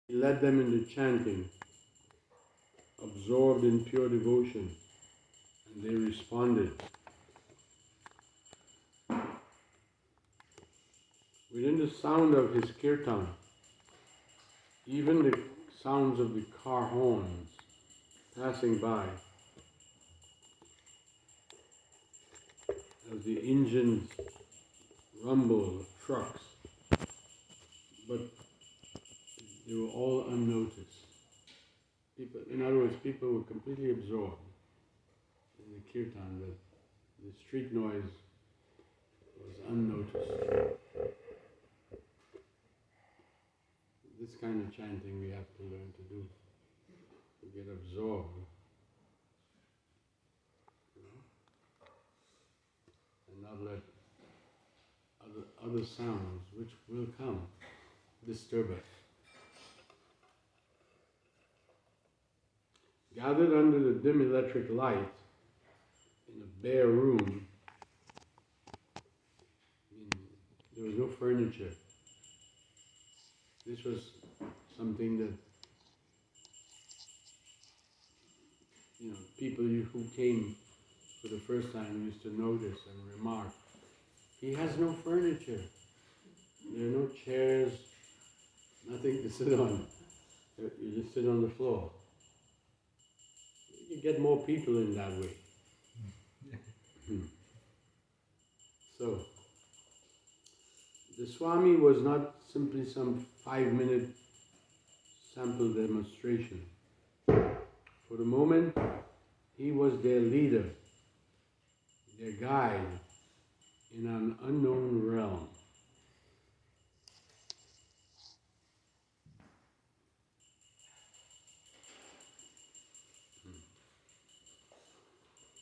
He led them into chanting, absorbed in pure devotion, and they responded. Within the sound of his kirtan, even the sounds of the car horns passing by, as the engines rumble of trucks, but they were all unnoticed. People, in other words, people were completely absorbed in the kirtan, that the street noise was unnoticed. This kind of chanting we have to learn to do, to get absorbed, and not let other sounds, which will come, disturb us. Gathered under the dim electric light in a bare room, there was no furniture. This was something that, people who came for the first time used to notice and remark, he has no furniture. There are no chairs, nothing to sit on. You just sit on the floor. You get more people in that way. So, the Swami was not simply some 5-minute sample demonstration. For the moment, he was their leader, their guide in an unknown realm.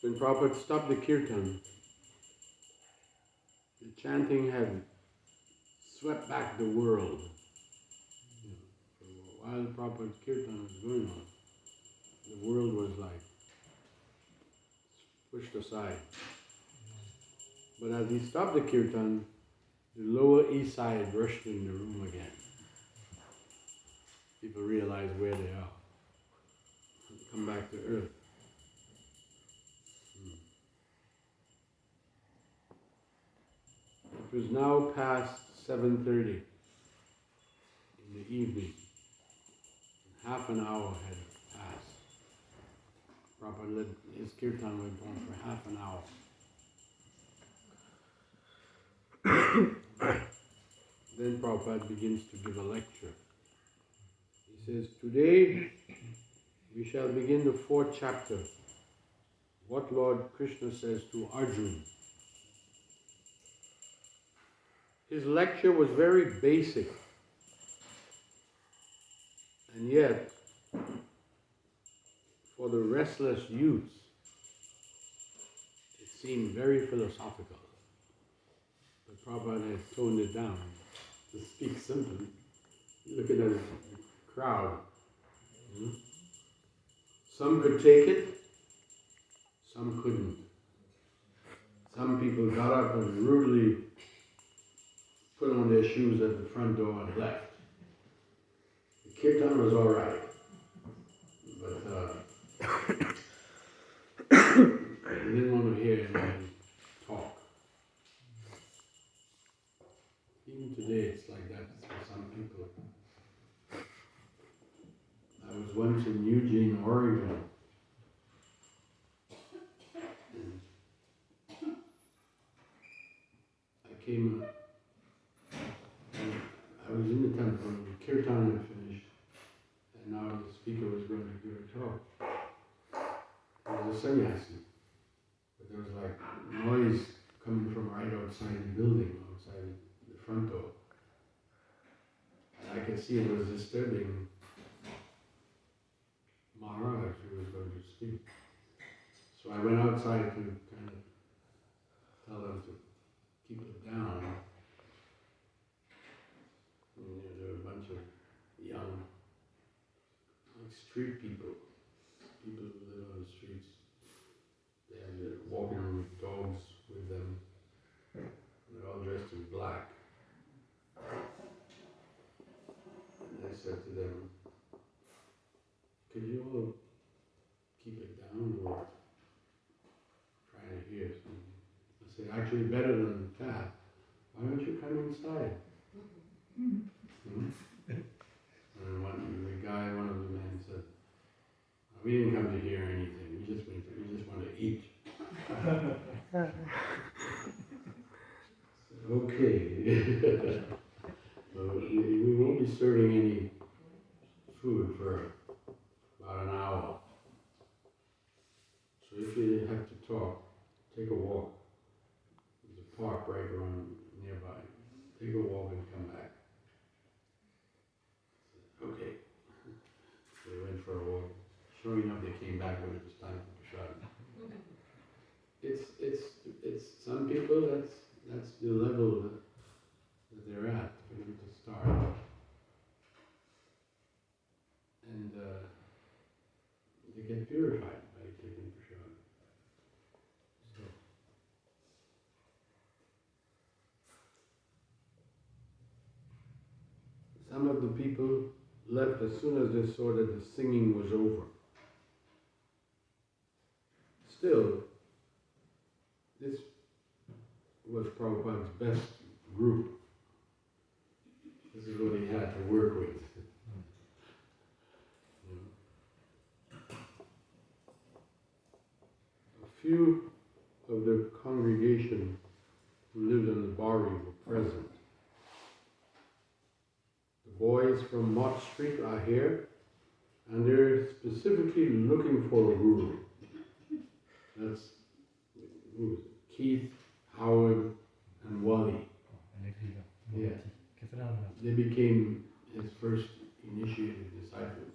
When Prabhupada stopped the kirtan, the chanting had swept back the world. While Prabhupada's kirtan was going on, the world was like pushed aside. But as he stopped the kirtan, the lower east side rushed in the room again. People realize where they are. Come back to earth. It was now past 7:30 in the evening. Half an hour had passed. Prabhupada led his kirtan went on for half an hour. Then Prabhupada begins to give a lecture. He says, today we shall begin the 4th chapter, what Lord Krishna says to Arjuna. His lecture was very basic, and yet, for the restless youths, it seemed very philosophical. But Prabhupada has toned it down to speak simply. Look at the crowd. Some could take it, some couldn't. Some people got up and rudely put on their shoes at the front door and left. The kirtan was all right, but they didn't want to hear anybody talk. Even today it's like that for some people. I was once in Eugene, Oregon, and I was in the temple, and the kirtan had finished, and now the speaker was going to give a talk. It was a sannyasi, but there was like noise coming from right outside the building, outside the front door. And I could see it was disturbing Maharaj, who was going to speak. So I went outside to kind of tell them to keep it down. And there were a bunch of young, like street people who live on the streets. They're walking around with dogs with them. They're all dressed in black. And I said to them, could you all keep it down or try to hear something? I said, actually better than that. Why don't you come inside? And one of the men said, we didn't come to hear anything. We just want to eat. Okay. We won't be serving any food for about an hour. So if you have to talk, take a walk. There's a park right around nearby. Take a walk and come back. Okay. So they went for a walk. Sure enough, they came back when it was time for prasad. It's some people. That's the level that they're at for them to start, and they get purified by taking prasad. So. Some of the people left as soon as they saw that the singing was over. Still, this was Prabhupada's best group. This is what he had to work with. A few of the congregation who lived on the Bari were present. The boys from Mott Street are here, and they're specifically looking for a guru. That's Keith, Howard, and Wally. Yeah. They became his first initiated disciples.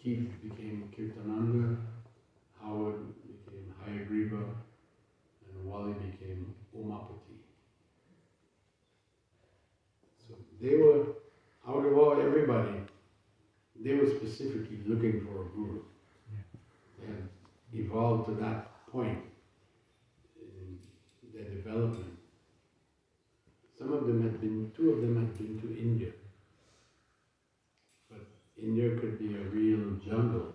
Keith became Kirtananda, Howard became Hayagriva, and Wally became Umapati. So they were, out of all everybody, they were specifically looking for a guru. They had evolved to that point in their development. Two of them had been to India. But India could be a real jungle.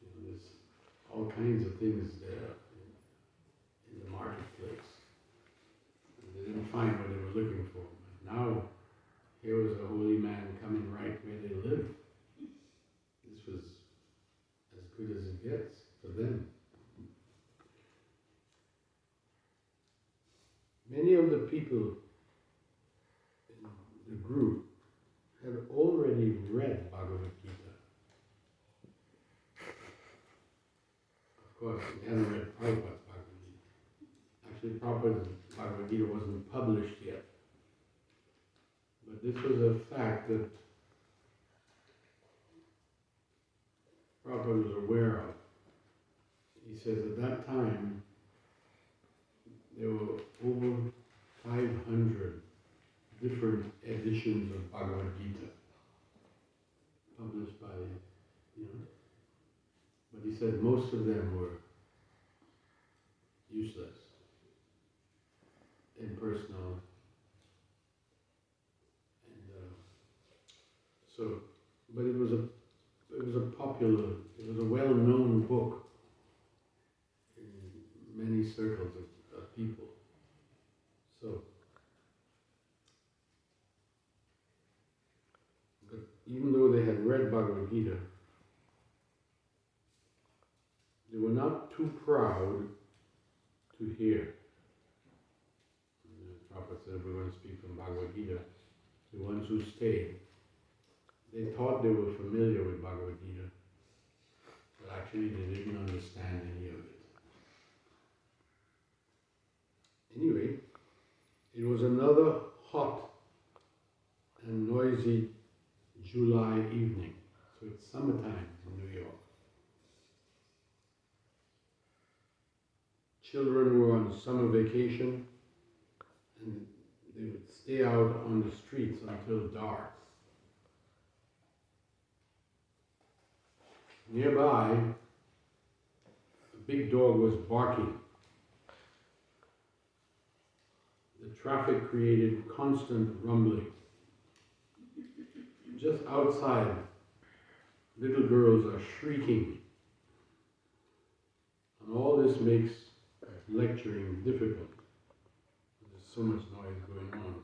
There's all kinds of things there in the marketplace. And they didn't find what they were looking for. But now, here was a holy man coming right where they live. This was as good as it gets for them. Many of the people in the group had already read Bhagavad Gita. Of course, they hadn't read Prabhupada's Bhagavad Gita. Actually, Prabhupada's Bhagavad Gita wasn't published yet. But this was a fact that Prabhupada was aware of. He says at that time, there were over 500 different editions of Bhagavad Gita published by, but he said most of them were useless, impersonal, and but it was a well-known book in many circles of people. So, but even though they had read Bhagavad Gita, they were not too proud to hear. The Prabhupada said, if we're going to speak from Bhagavad Gita, the ones who stayed, they thought they were familiar with Bhagavad Gita, but actually they didn't understand any of it. Anyway, it was another hot and noisy July evening. So it's summertime in New York. Children were on summer vacation and they would stay out on the streets until dark. Nearby, a big dog was barking. The traffic created constant rumbling. just outside, little girls are shrieking. And all this makes lecturing difficult. There's so much noise going on.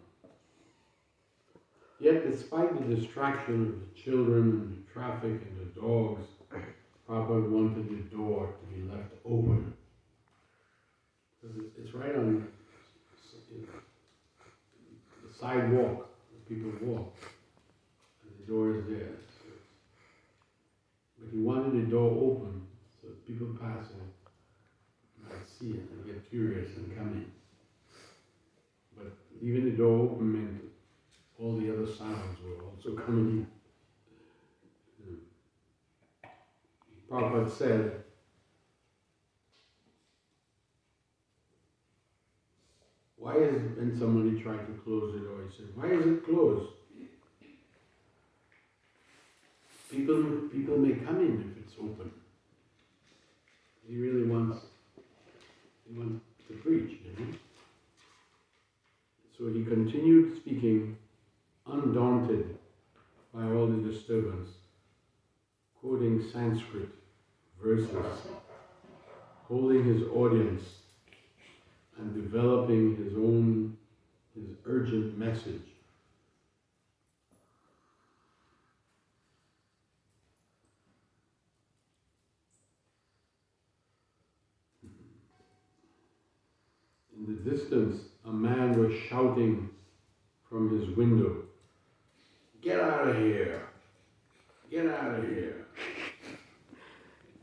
Yet, despite the distraction of the children and the traffic and the dogs, Prabhupada wanted the door to be left open. Because it's right on the sidewalk that people walk. And the door is there. But he wanted the door open so that people passing might see it and get curious and come in. But leaving the door open meant all the other sounds were also coming in. Prabhupada said, why is, when somebody tried to close the door, he said, why is it closed? People may come in if it's open. He really wants to preach, you know. So he continued speaking, undaunted by all the disturbance, quoting Sanskrit verses, holding his audience and developing his urgent message. In the distance, a man was shouting from his window, "Get out of here! Get out of here!"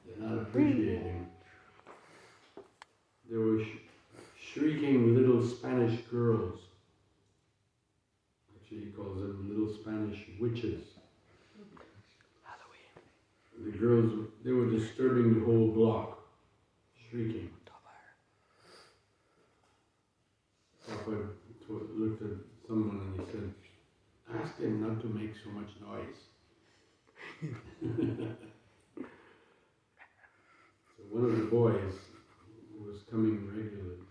They're not appreciating. There were shrieking little Spanish girls. Actually, he calls them little Spanish witches. Halloween. The girls, they were disturbing the whole block, shrieking. Papa looked at someone and he said, "Ask him not to make so much noise." So one of the boys who was coming regularly,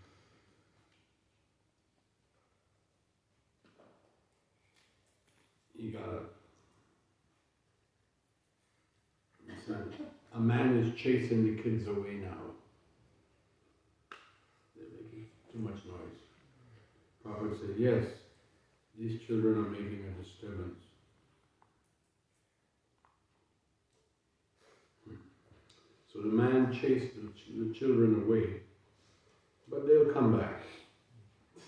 he got up. He said, "A man is chasing the kids away now. They're making too much noise." Prabhupada said, "Yes, these children are making a disturbance." So the man chased the children away, but they'll come back.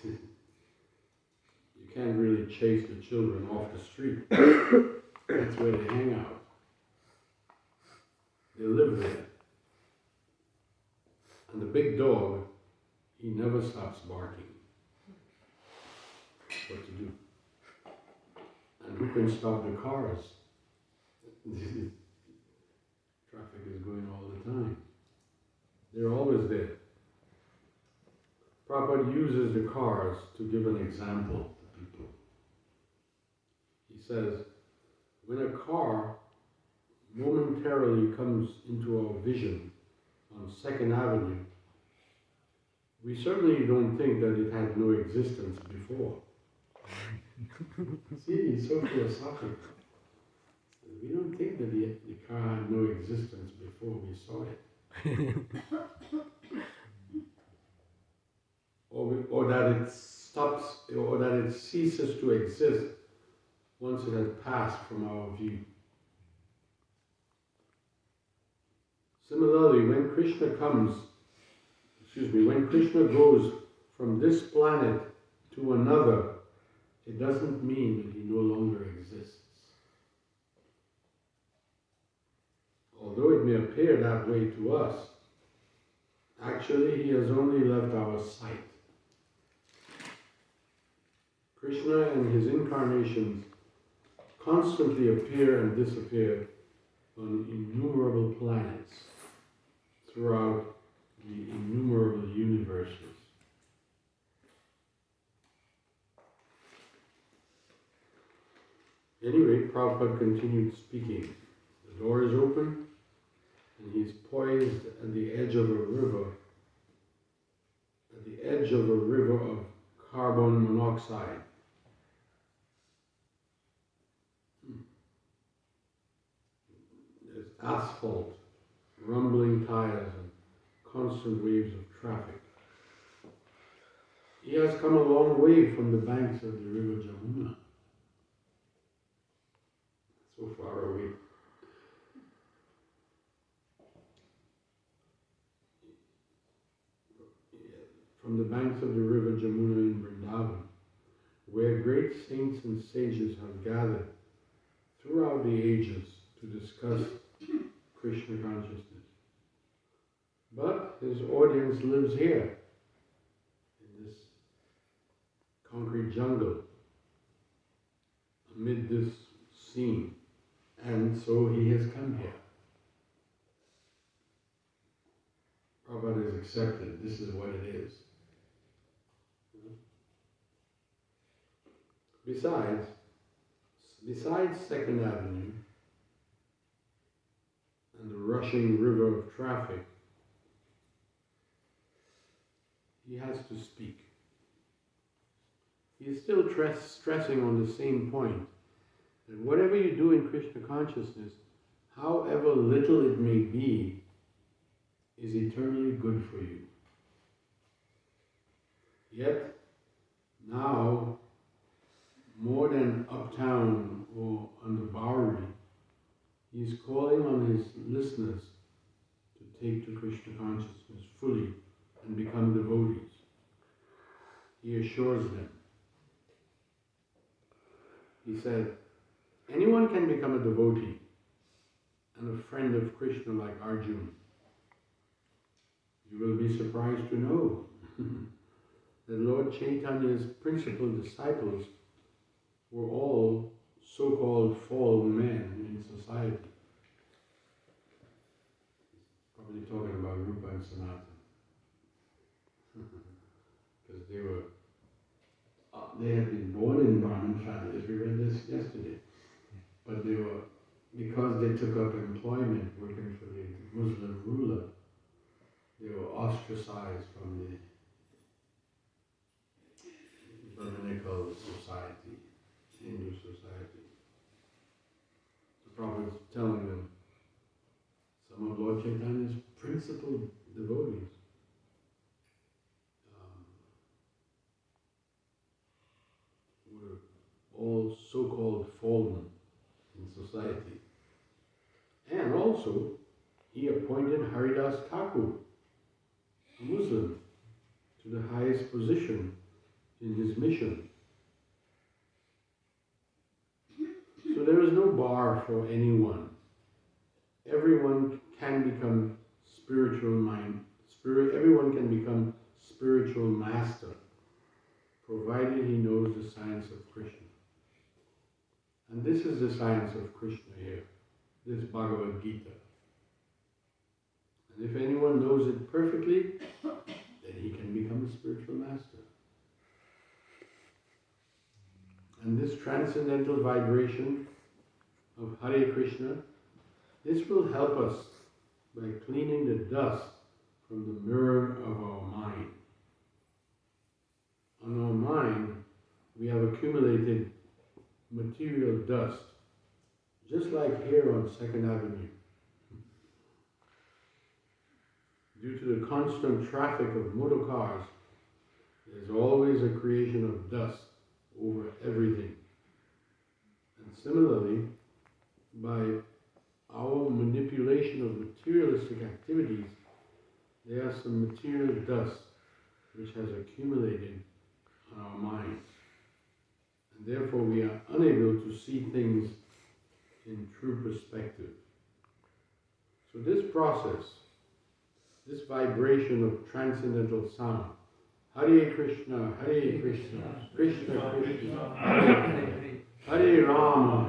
You can't really chase the children off the street. That's where they hang out. They live there. And the big dog, he never stops barking. What to do? And who can stop the cars? Traffic is going all the time. They're always there. Prabhupada uses the cars to give an example to people. He says, when a car momentarily comes into our vision on 2nd Avenue, we certainly don't think that it had no existence before. See, he's so philosophical. We don't think that the car had no existence before we saw it. or that it stops, or that it ceases to exist once it has passed from our view. Similarly, when Krishna goes from this planet to another, it doesn't mean that he no longer exists. Although it may appear that way to us, actually he has only left our sight. Krishna and his incarnations constantly appear and disappear on innumerable planets throughout the innumerable universes. Anyway, Prabhupada continued speaking. The door is open, and he's poised at the edge of a river, of carbon monoxide. asphalt, rumbling tires, and constant waves of traffic. He has come a long way from the banks of the river Jamuna. So far away. From the banks of the river Jamuna in Vrindavan, where great saints and sages have gathered throughout the ages to discuss Krishna consciousness. But his audience lives here, in this concrete jungle, amid this scene, and so he has come here. Prabhupada has accepted, this is what it is. Besides Second Avenue and the rushing river of traffic, he has to speak. He is still stressing on the same point, that whatever you do in Krishna consciousness, however little it may be, is eternally good for you. Yet, now, more than uptown or on the Bowery, he is calling on his listeners to take to Krishna consciousness fully and become devotees. He assures them. He said, anyone can become a devotee and a friend of Krishna like Arjuna. You will be surprised to know that Lord Chaitanya's principal disciples were all so-called fallen men in society. Probably talking about Rupa and Sanatana. Because they had been born in Brahmin families, we read this yesterday. But because they took up employment working for the Muslim ruler, they were ostracized from the Brahminical society, Hindu society. The Prabhupada is telling them, some of Lord Chaitanya's principal devotees were all so-called fallen in society. And also, he appointed Haridas Thakur, a Muslim, to the highest position in his mission. So there is no bar for anyone. Everyone can become everyone can become spiritual master, provided he knows the science of Krishna. And this is the science of Krishna here, this Bhagavad Gita. And if anyone knows it perfectly, then he can become a spiritual master. And this transcendental vibration of Hare Krishna, this will help us by cleaning the dust from the mirror of our mind. On our mind, we have accumulated material dust, just like here on 2nd Avenue. Due to the constant traffic of motor cars, there's always a creation of dust over everything. And similarly, by our manipulation of materialistic activities, there are some material dust which has accumulated on our minds. And therefore we are unable to see things in true perspective. So this process, this vibration of transcendental sound, Hare Krishna, Krishna Krishna, Hare Rama,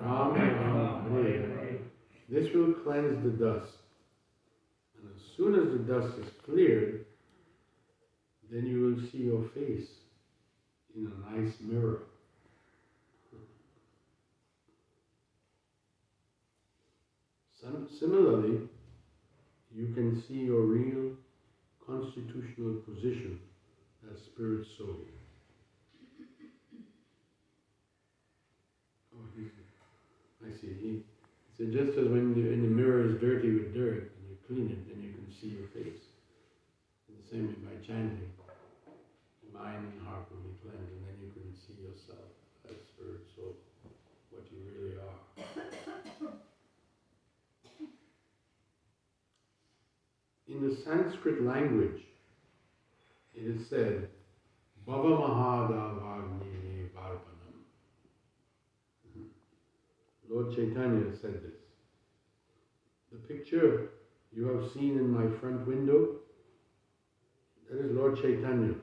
Rama Rama, Hare. This will cleanse the dust. And as soon as the dust is cleared, then you will see your face in a nice mirror. Similarly, you can see your real constitutional position as spirit soul. Oh, I see. So just as when the mirror is dirty with dirt, and you clean it, then you can see your face. In the same way by chanting, the mind and heart will be cleansed, and then you can see yourself as spirit, soul, what you really are. In the Sanskrit language, it is said, Bhava Mahadavagni Varpanam. Lord Chaitanya said this. The picture you have seen in my front window, that is Lord Chaitanya.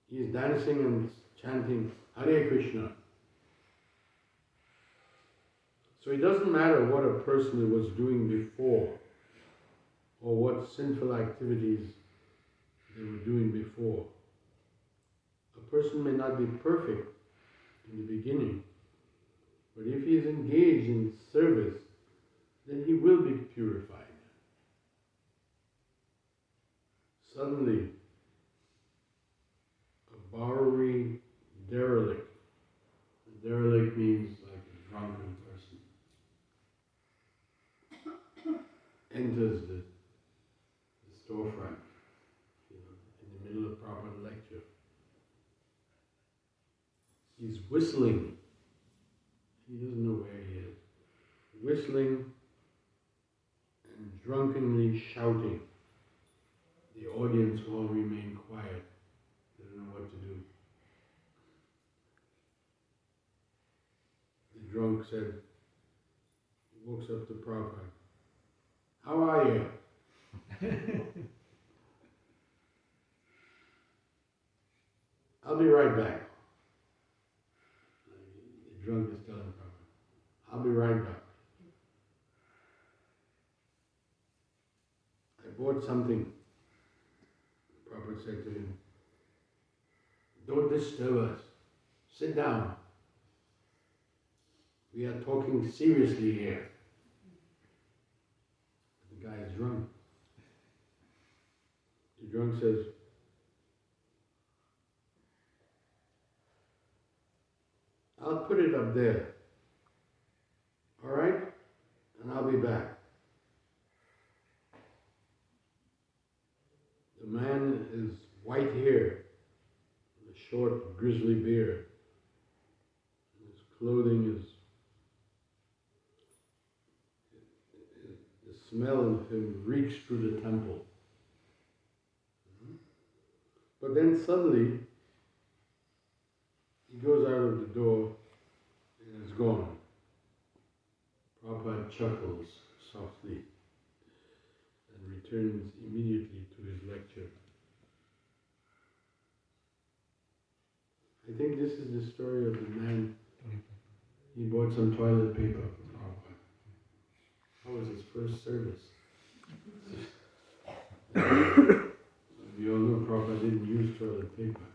He is dancing and chanting Hare Krishna. So it doesn't matter what a person was doing before, or what sinful activities they were doing before. A person may not be perfect in the beginning, but if he is engaged in service, then he will be purified. Suddenly, a Bowery derelict, a derelict means like a drunken person, enters the storefront, in the middle of proper lecture. He's whistling. He doesn't know where he is. Whistling and drunkenly shouting. The audience all remain quiet. They don't know what to do. The drunk said, he walks up to Prabhupada. How are you? I'll be right back. The drunk is telling Prabhupada, I'll be right back. I bought something. Prabhupada said to him, don't disturb us. Sit down. We are talking seriously here. The guy is drunk. The drunk says, I'll put it up there. All right? And I'll be back. The man is white hair, with a short, grizzly beard. His clothing is, the smell of him reeks through the temple. But then suddenly, he goes out of the door and is gone. Prabhupada chuckles softly and returns immediately to his lecture. I think this is the story of the man. He bought some toilet paper for Prabhupada. That was his first service. You all know Prabhupada didn't use toilet paper.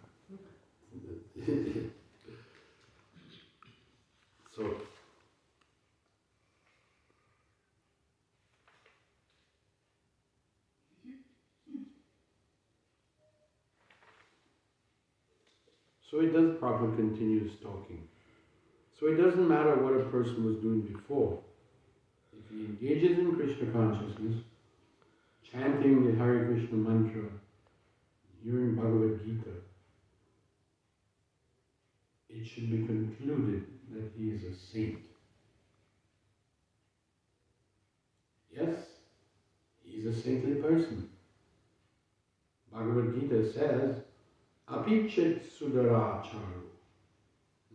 So it does, Prabhupada continues talking. So it doesn't matter what a person was doing before. If he engages in Krishna consciousness, chanting the Hare Krishna mantra, hearing Bhagavad Gita, it should be concluded that he is a saint. Yes, he is a saintly person. Bhagavad Gita says, Apichit Sudaracharu.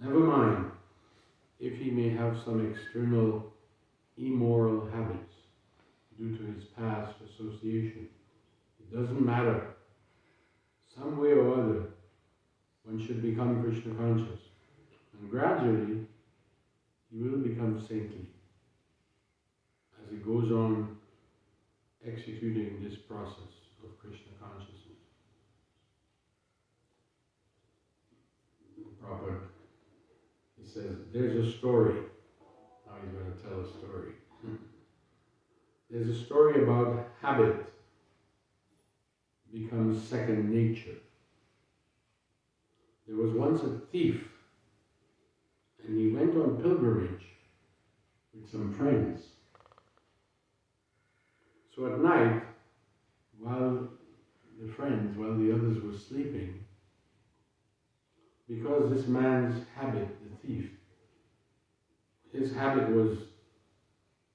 Never mind if he may have some external immoral habits due to his past association. It doesn't matter. Some way or other, one should become Krishna conscious. And gradually, he will become saintly as he goes on executing this process of Krishna consciousness. Prabhupada, he says, there's a story. Now he's going to tell a story. There's a story about habit becomes second nature. There was once a thief, and he went on pilgrimage, with some friends. So at night, while the others were sleeping, because this man's habit, the thief, his habit was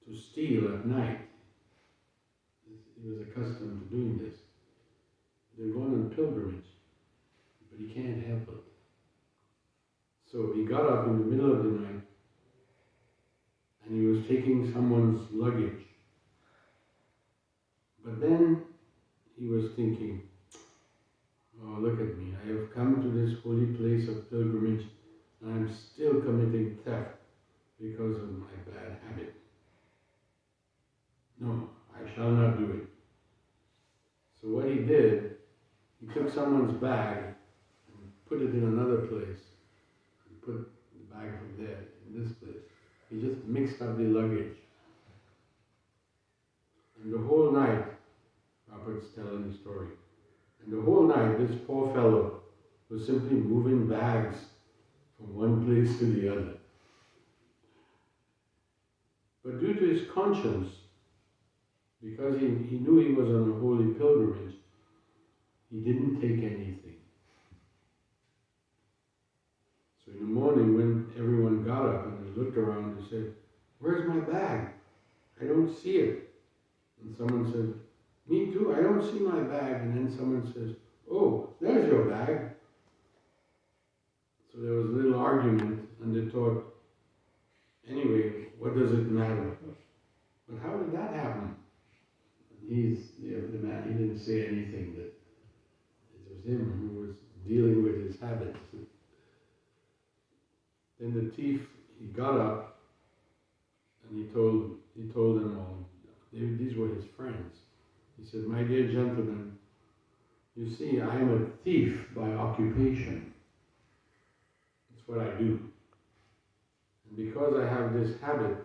to steal at night. He was accustomed to doing this. They're going on pilgrimage, but he can't help it. So he got up in the middle of the night and he was taking someone's luggage. But then he was thinking, oh, look at me, I have come to this holy place of pilgrimage and I'm still committing theft because of my bad habit. No, I shall not do it. So what he did, he took someone's bag and put it in another place. He put the bag from there, in this place. He just mixed up the luggage. And the whole night, Robert's telling the story, and the whole night this poor fellow was simply moving bags from one place to the other. But due to his conscience, because he knew he was on a holy pilgrimage, he didn't take anything. So in the morning when everyone got up and they looked around, they said, where's my bag? I don't see it. And someone said, me too, I don't see my bag. And then someone says, oh, there's your bag. So there was a little argument and they thought, anyway, what does it matter? But how did that happen? The man, he didn't say anything, that it was him who was dealing with his habits. Then the thief, he got up and he told them all, these were his friends. He said, my dear gentlemen, you see, I am a thief by occupation. That's what I do. And because I have this habit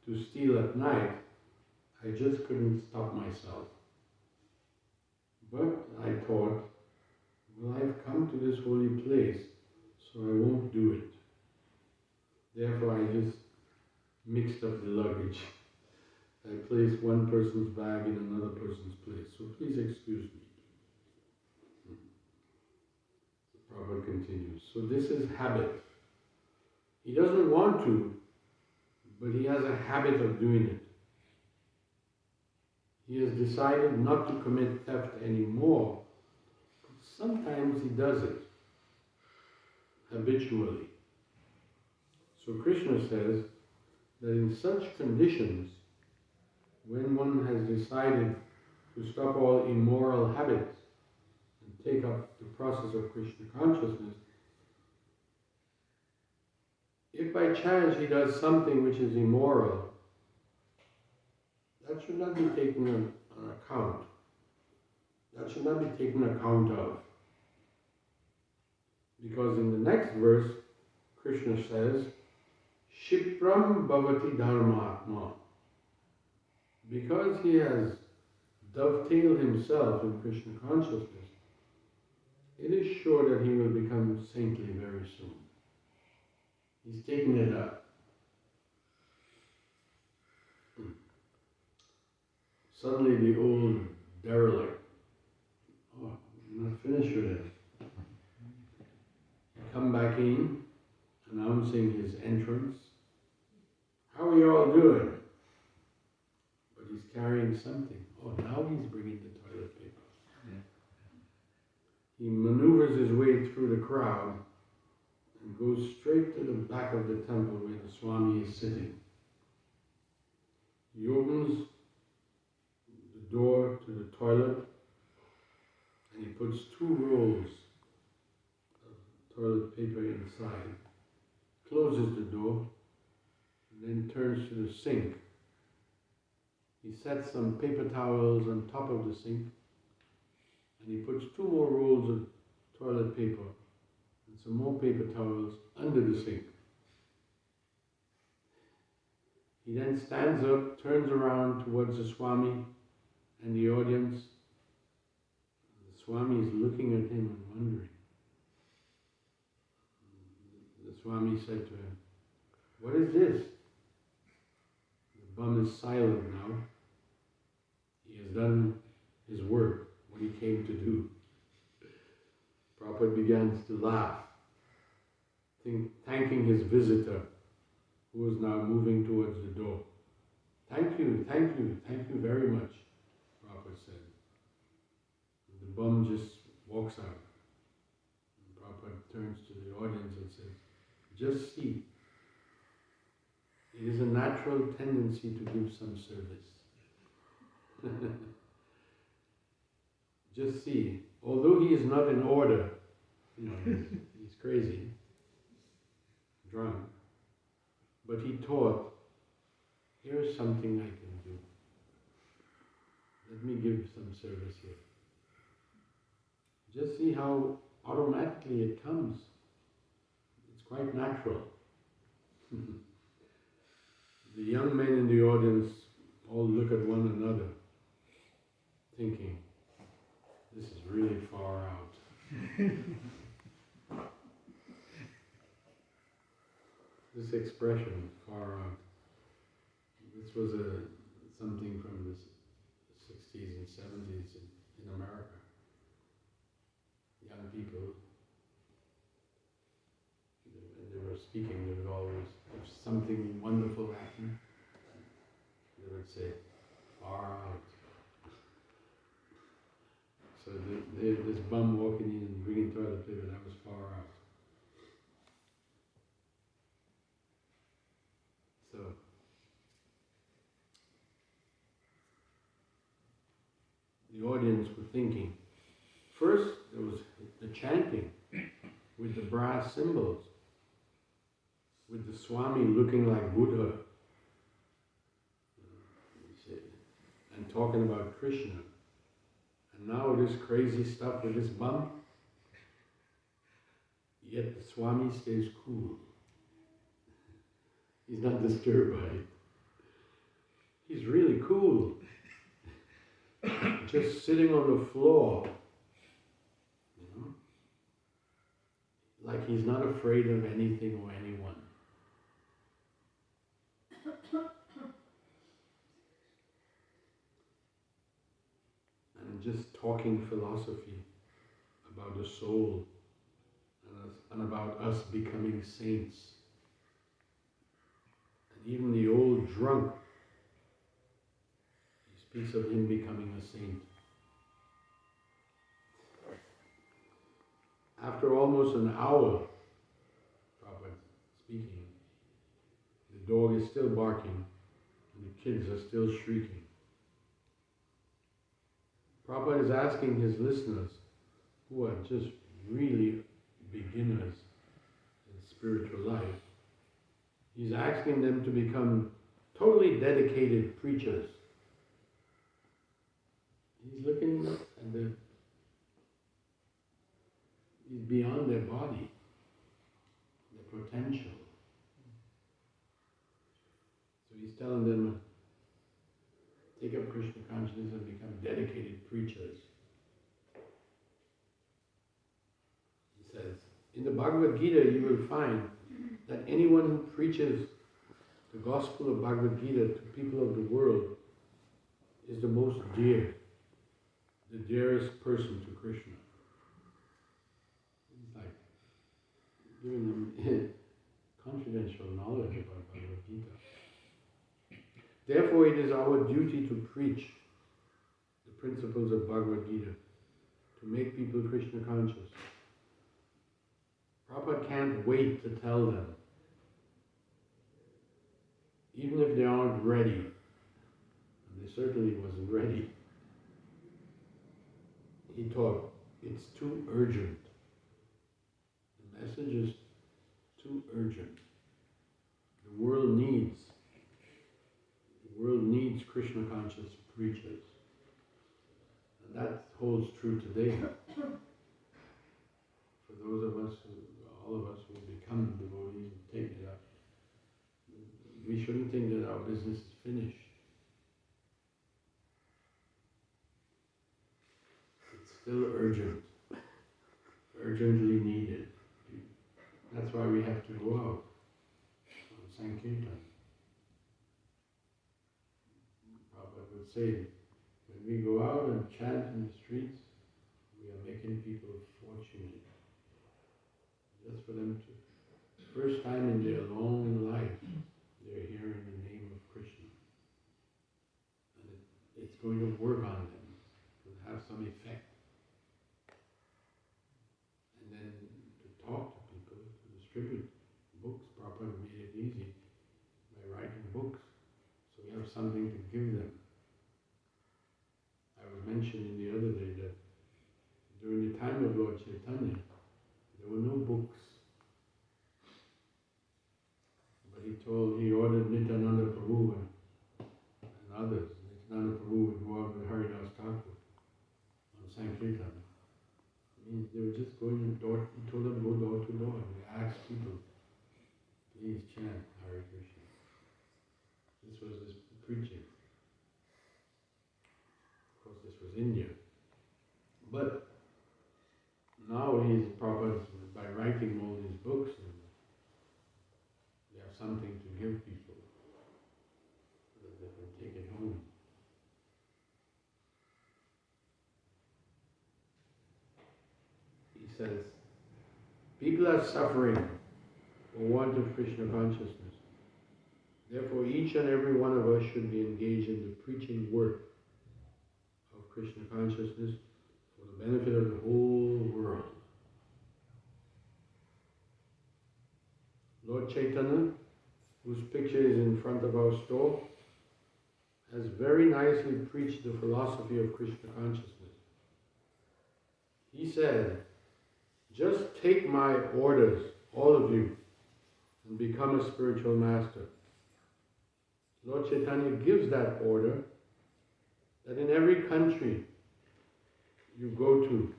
to steal at night, I just couldn't stop myself. But I thought, well, I've come to this holy place, so I won't do it. Therefore, I just mixed up the luggage. I placed one person's bag in another person's place. So please excuse me. The Prabhupada continues. So this is habit. He doesn't want to, but he has a habit of doing it. He has decided not to commit theft anymore, but sometimes he does it, habitually. So Krishna says that in such conditions, when one has decided to stop all immoral habits and take up the process of Krishna consciousness, if by chance he does something which is immoral, that should not be taken on account. That should not be taken account of. Because in the next verse, Krishna says, Shipram bhavati dharmatma. Because he has dovetailed himself in Krishna consciousness, it is sure that he will become saintly very soon. He's taking it up. Suddenly the old derelict, oh, I'm not finished with it. Come back in, announcing his entrance. How are you all doing? But he's carrying something. Oh, now he's bringing the toilet paper. Yeah. He maneuvers his way through the crowd and goes straight to the back of the temple where the Swami is sitting. He opens the door to the toilet and he puts 2 rolls of toilet paper inside, closes the door, and then turns to the sink. He sets some paper towels on top of the sink and he puts 2 more rolls of toilet paper and some more paper towels under the sink. He then stands up, turns around towards the Swami and the audience. The Swami is looking at him and wondering. The Swami said to him, "What is this?" bum is silent now. He has done his work, what he came to do. Prabhupada begins to laugh, thanking his visitor, who is now moving towards the door. Thank you very much, Prabhupada said. And the bum just walks out. And Prabhupada turns to the audience and says, just see, it is a natural tendency to give some service. Just see, although he is not in order, he's crazy, drunk, but he thought, here's something I can do. Let me give some service here. Just see how automatically it comes. It's quite natural. The young men in the audience all look at one another, thinking, this is really far out. This expression, far out, this was something from the 60s and 70s in America. Young people, when they were speaking, they would always, if something wonderful happened, they would say, far out. So this bum walking in and bringing toilet paper, that was far out. So, the audience were thinking, first there was the chanting with the brass cymbals, with the Swami looking like Buddha and talking about Krishna. And now this crazy stuff with this bum, yet the Swami stays cool. He's not disturbed by it. He's really cool. Just sitting on the floor, like he's not afraid of anything or anyone. And just talking philosophy about the soul and about us becoming saints. And even the old drunk, he speaks of him becoming a saint. After almost an hour, Prabhupada speaking, the dog is still barking and the kids are still shrieking. Prabhupada is asking his listeners, who are just really beginners in spiritual life, he's asking them to become totally dedicated preachers. He's looking at he's beyond their body, their potential. So he's telling them, take up Krishna consciousness and become dedicated preachers. He says, in the Bhagavad Gita you will find that anyone who preaches the gospel of Bhagavad Gita to people of the world is the most dear, the dearest person to Krishna. It's like giving them confidential knowledge about Bhagavad Gita. Therefore, it is our duty to preach the principles of Bhagavad Gita, to make people Krishna conscious. Prabhupada can't wait to tell them, even if they aren't ready, and they certainly wasn't ready. He thought, it's too urgent. The message is too urgent. The world needs Krishna conscious preachers. And that holds true today. For those of us, all of us who become devotees and take it up, we shouldn't think that our business is finished. It's still urgent, urgently needed. That's why we have to go out on Sankirtan. would say, when we go out and chant in the streets, we are making people fortunate. Just for them to, first time in their long life, they're hearing the name of Krishna. And it's going to work on them, to have some effect. And then to talk to people, to distribute books. Prabhupada made it easy by writing books. So we have something to give them. I was mentioning the other day that during the time of Lord Chaitanya, there were no books. But he ordered Nityananda Prabhu and others. Nityananda Prabhu would go out with Haridas Thakur on Sankirtan. They were just going door, he told them to go door to door. They asked people, please chant Hare Krishna. This was his preaching. Of course, this was India. But now Prabhupada, by writing all these books, and they have something to give people so that they can take it home. He says, people are suffering for want of Krishna consciousness. Therefore, each and every one of us should be engaged in the preaching work of Krishna consciousness for the benefit of the whole world. Lord Chaitanya, whose picture is in front of our store, has very nicely preached the philosophy of Krishna consciousness. He said, just take my orders, all of you, and become a spiritual master. Lord Chaitanya gives that order that in every country you go to,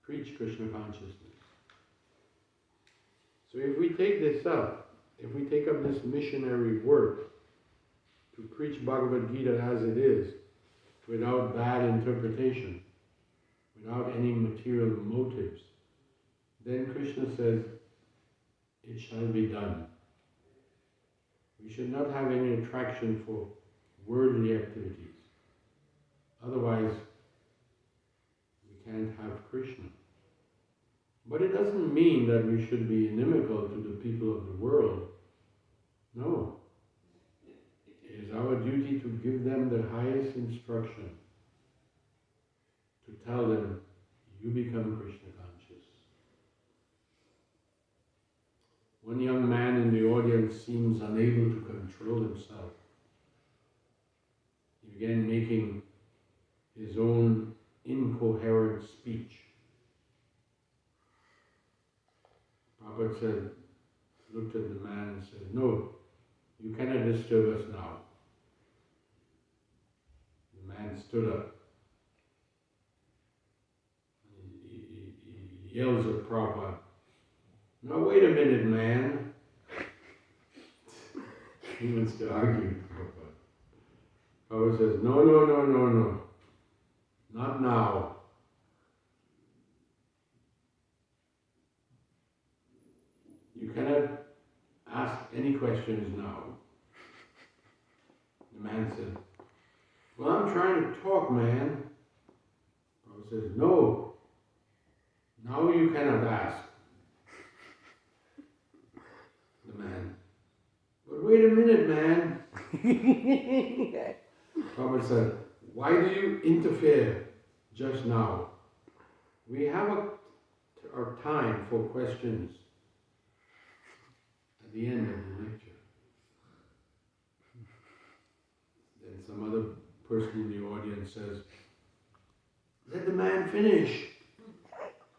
preach Krishna consciousness. So if we take this up, if we take up this missionary work to preach Bhagavad Gita as it is, without bad interpretation, without any material motives, then Krishna says, it shall be done. We should not have any attraction for worldly activities. Otherwise, we can't have Krishna. But it doesn't mean that we should be inimical to the people of the world. No. It is our duty to give them the highest instruction, to tell them, you become Krishna conscious. One young man in the audience seems unable to control himself. He began making his own incoherent speech. Prabhupada said, looked at the man and said, no, you cannot disturb us now. The man stood up. He yells at Prabhupada, now wait a minute, man. He wants to argue with Prabhupada. Prabhupada says, no. Not now. You cannot ask any questions now. The man said, well, I'm trying to talk, man. Prabhupada says, no. Now you cannot ask. The man, but wait a minute, man. Prabhupada said, why do you interfere just now? We have our time for questions at the end of the lecture. Then some other person in the audience says, let the man finish.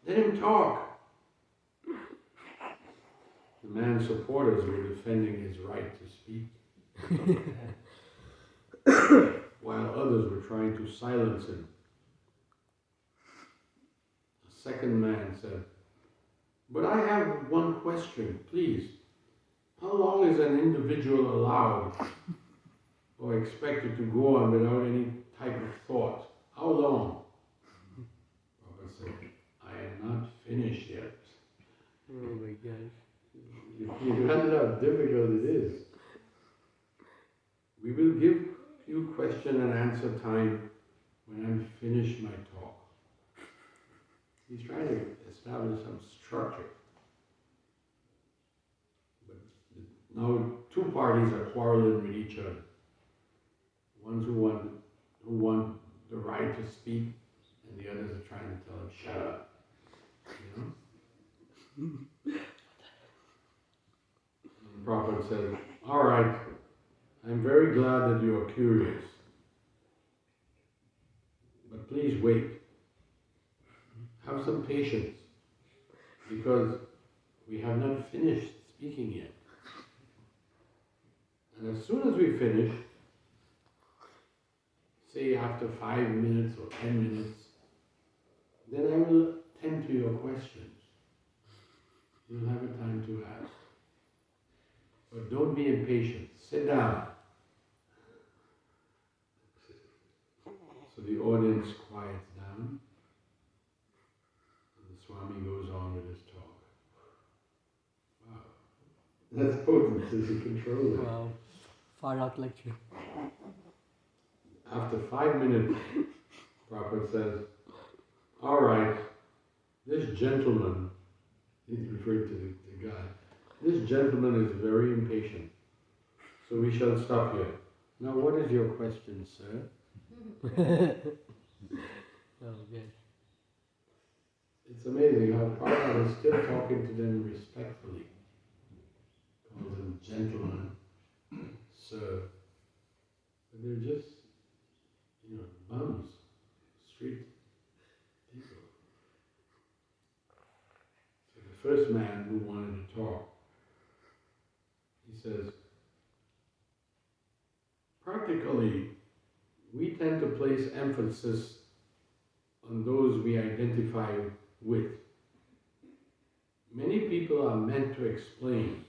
Let him talk. The man's supporters were defending his right to speak, while others were trying to silence him. A second man said, but I have one question, please. How long is an individual allowed or expected to go on without any type of thought? How long? Prabhupada said, I am not finished yet. Oh my gosh. You realize how difficult it is. We will give few question and answer time when I'm finished my talk. He's trying to establish some structure. But now two parties are quarreling with each other. Ones who want the right to speak, and the others are trying to tell him, shut up. And Prabhupada says, all right, I'm very glad that you are curious. But please wait. Have some patience, because we have not finished speaking yet. And as soon as we finish, say after 5 minutes or 10 minutes, then I will tend to your questions. You'll have a time to ask. But don't be impatient. Sit down. So the audience quiets down. And the Swami goes on with his talk. Wow. That's potent. There's a control there. Wow. Far out lecture. After 5 minutes, Prabhupada says, all right, this gentleman, he's referring to the guy, this gentleman is very impatient, so we shall stop here. Now what is your question, sir? Oh, good. It's amazing how Prabhupada is still talking to them respectfully. Calls them gentlemen, sir. But they're just, bums, street people. So the first man who wanted to talk, he says, practically, we tend to place emphasis on those we identify with. Many people are meant to explain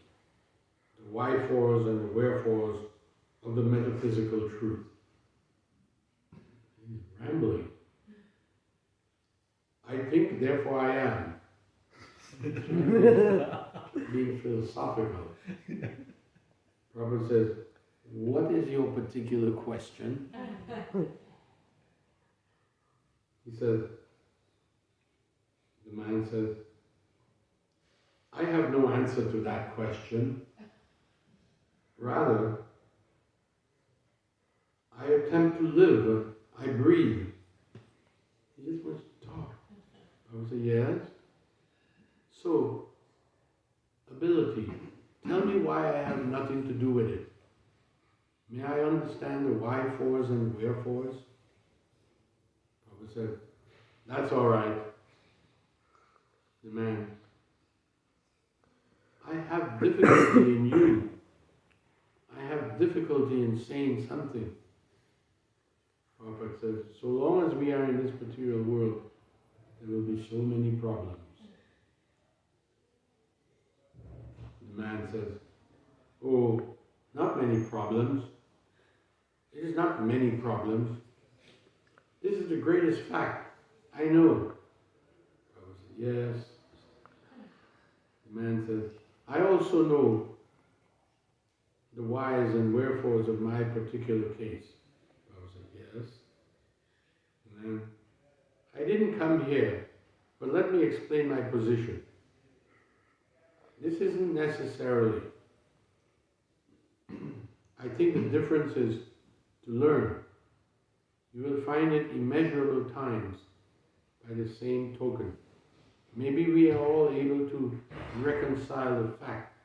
the why-fores and the wherefores of the metaphysical truth. He's rambling. I think, therefore I am. Being philosophical. Prabhupada says, what is your particular question? He says, the man says, I have no answer to that question. Rather, I attempt to live, I breathe. He just wants to talk. I would say, yes. So, ability, tell me why I have nothing to do with it. May I understand the why-fores and wherefores? Prabhupada said, that's all right. The man, I have difficulty in you. I have difficulty in saying something. Prabhupada says, so long as we are in this material world, there will be so many problems. The man says, oh, not many problems. It is not many problems. This is the greatest fact. I know. Prabhupada says, yes. The man says, I also know the whys and wherefores of my particular case. Prabhupada said, yes. And then, I didn't come here, but let me explain my position. This isn't necessarily. I think the difference is to learn. You will find it immeasurable times by the same token. Maybe we are all able to reconcile the fact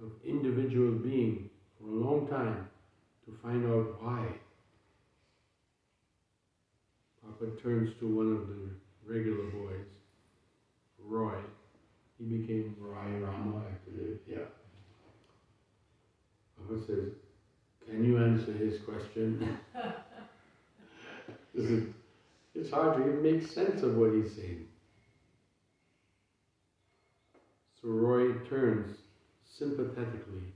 of individual being for a long time to find out why. Papa turns to one of the regular boys, Roy. He became Roy Rama after this. Yeah. Papa says, can you answer his question? It's hard to even make sense of what he's saying. So Roy turns sympathetically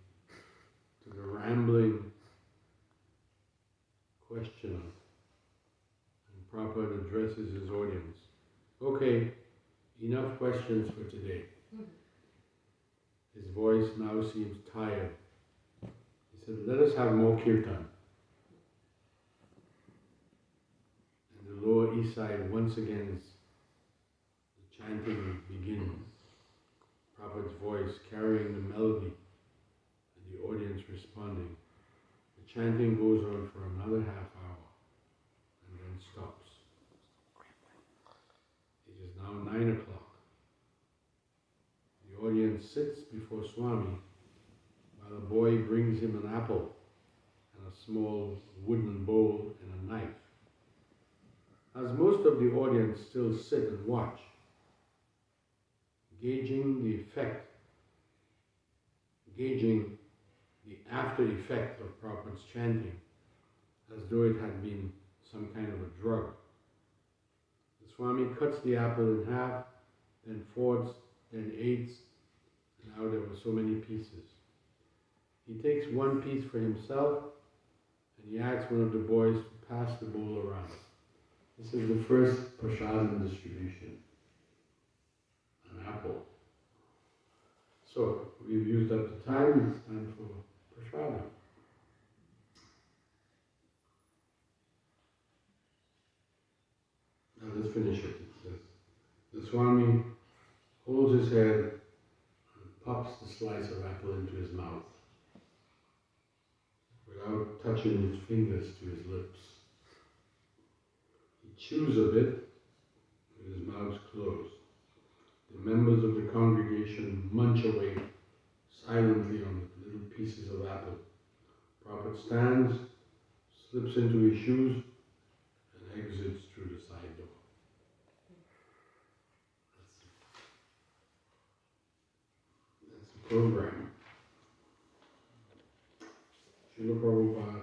to the rambling questioner. And Prabhupada addresses his audience. Okay, enough questions for today. His voice now seems tired. He said, let us have more kirtan. side, once again, the chanting begins. Prabhupada's voice carrying the melody and the audience responding. The chanting goes on for another half hour and then stops. It is now 9 o'clock. The audience sits before Swami while a boy brings him an apple and a small wooden bowl and a knife. As most of the audience still sit and watch, gauging the after effect of Prabhupada's chanting, as though it had been some kind of a drug. The Swami cuts the apple in half, then fourths, then eighths, and now there were so many pieces. He takes one piece for himself, and he asks one of the boys to pass the bowl around. This is the first prasadam distribution, an apple. So, we've used up the time, it's time for prasadam. Now let's finish it. It says, the Swami holds his head and pops the slice of apple into his mouth without touching his fingers to his lips. He chews a bit with his mouth closed. The members of the congregation munch away silently on the little pieces of apple. Prabhupada stands, slips into his shoes, and exits through the side door. That's the program. Srila Prabhupada